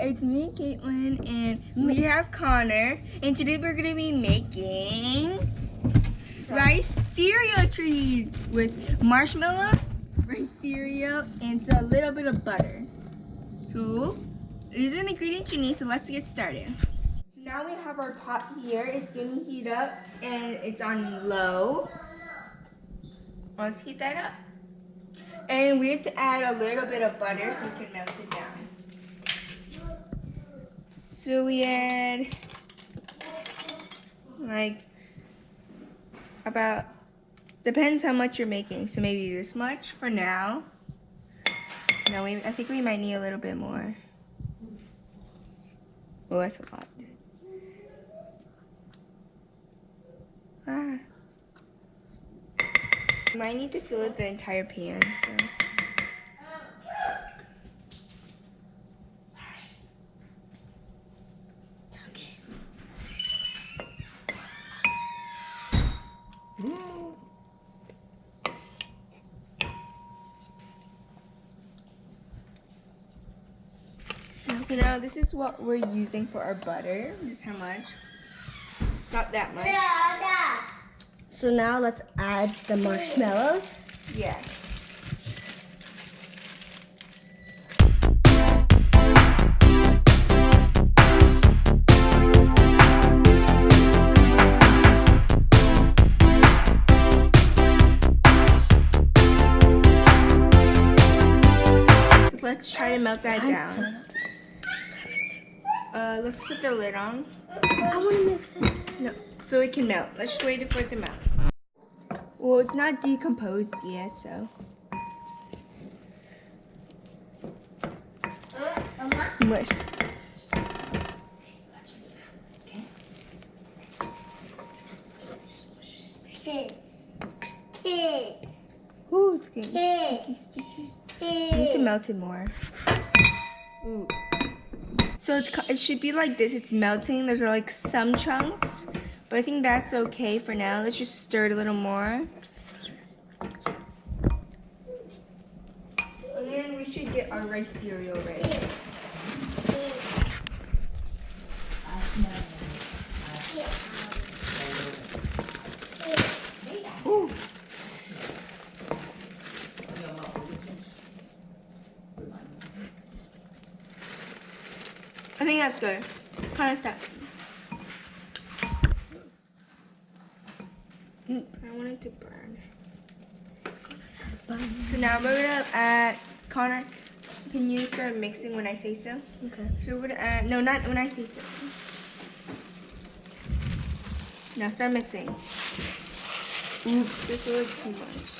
it's me, Caitlin, and we have Connor. And today we're gonna be making rice cereal treats with marshmallows, rice cereal, and so a little bit of butter. So these are the ingredients you need. So let's get started. So now we have our pot here. It's getting heated up, and it's on low. Let's heat that up. And we have to add a little bit of butter so we can melt it down. So we add like about, depends how much you're making. So maybe this much for now. No, I think we might need a little bit more. Oh, that's a lot. Ah. You might need to fill it the entire pan, so. Sorry. It's okay. So now this is what we're using for our butter. Just how much? Not that much. So now let's add the marshmallows. Yes. So let's try to melt that down. Let's put the lid on. I want to mix it. No, so it can melt. Let's just wait for it to melt. Well, it's not decomposed yet, so. Smush. Ooh, it's getting sticky. You need to melt it more. Ooh. So it should be like this. It's melting. There's like some chunks, but I think that's okay for now. Let's just stir it a little more. And then we should get our rice cereal ready. Ooh. I think that's good. Kind of stuff. I want it to burn. So now we're gonna add, Connor, can you start mixing when I say so? Okay. So we're gonna add, no, not when I say so. Now start mixing. Oops, this is a little too much.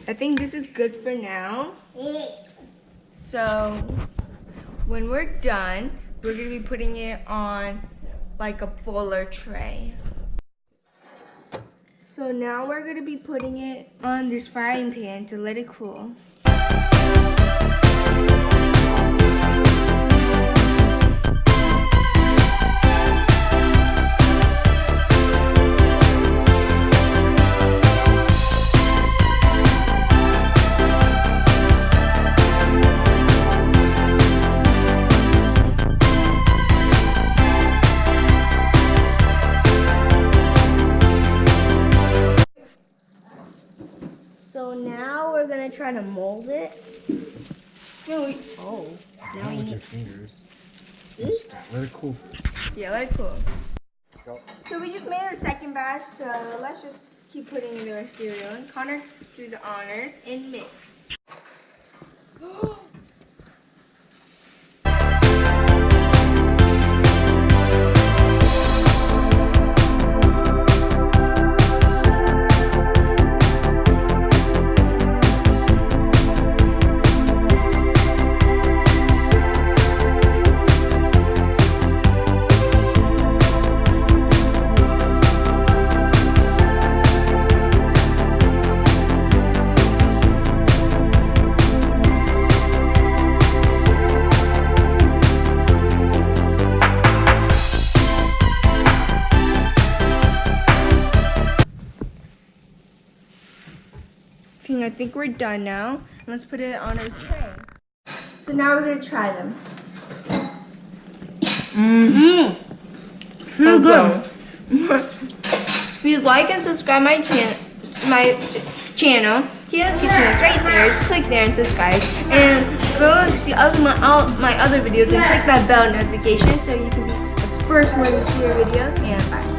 I think this is good for now. So when we're done, we're gonna be putting it on like a fuller tray. So now we're gonna be putting it on this frying pan to let it cool. So now we're gonna try to mold it. No, Now with your fingers. Oops. Let it cool. yeah, let it cool. Go. So we just made our second batch, so let's just keep putting in our cereal. And Connor, do the honors and mix. think we're done now. Let's put it on our tray. So now we're gonna try them. So good. Please like and subscribe my channel. Tiana's Kitchen is right there. Just click there and subscribe. And go see all my other videos and click that bell notification so you can be the first one to see your videos. And bye.